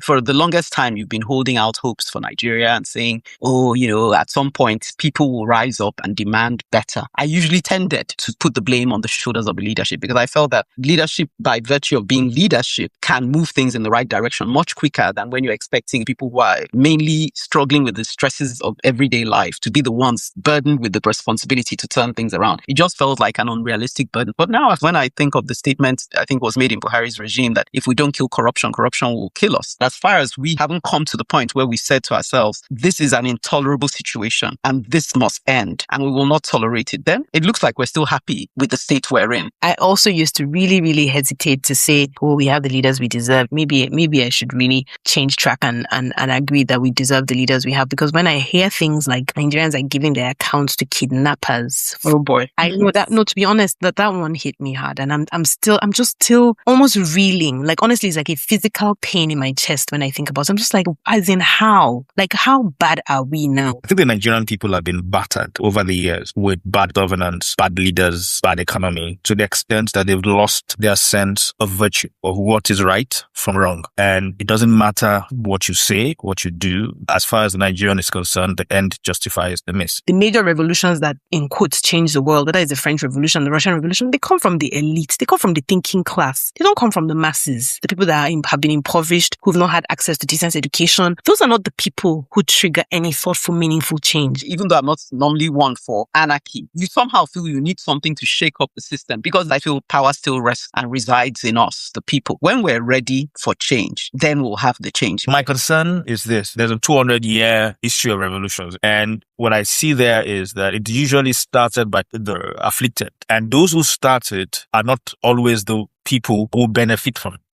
For the longest time, you've been holding out hopes for Nigeria and saying, oh, at some point, people will rise up and demand better. I usually tended to put the blame on the shoulders of the leadership because I felt that leadership, by virtue of being leadership, can move things in the right direction much quicker than when you're expecting people who are mainly struggling with the stresses of everyday life to be the ones burdened with the responsibility to turn things around. It just felt like an unrealistic burden. But now when I think of the statement, I think was made in Buhari's regime that if we don't kill corruption, corruption will kill us. As far as we haven't come to the point where we said to ourselves, this is an intolerable situation and this must end and we will not tolerate it, then it looks like we're still happy with the state we're in. I also used to really, really hesitate to say, oh, we have the leaders we deserve. Maybe I should really change track and agree that we deserve the leaders we have. Because when I hear things like Nigerians are giving their accounts to kidnappers, oh boy, I know that. No, to be honest, that one hit me hard, and I'm just still almost reeling. Like honestly, it's like a physical pain in my chest when I think about it. I'm just like, as in how? Like how bad are we now? I think the Nigerian people have been battered over the years with bad governance, bad leaders, bad economy, to the extent that they've lost their sense of virtue, of what is right from wrong. And it doesn't matter what you say, what you do. As far as the Nigerian is concerned, the end justifies the means. The major revolutions that, in quotes, change the world, whether it's the French Revolution, the Russian Revolution, they come from the elite. They come from the thinking class. They don't come from the masses. The people that have been impoverished, who've not had access to decent education. Those are not the people who trigger any thoughtful, meaningful change. Even though I'm not normally one for anarchy, you somehow feel you need something to shake up the system because I feel power still rests and resides in us, the people. When we're ready for change, then we'll have the change. My concern is this. There's a 200-year history of revolutions. And what I see there is that it usually started by the afflicted. And those who started are not always the people who benefit from it.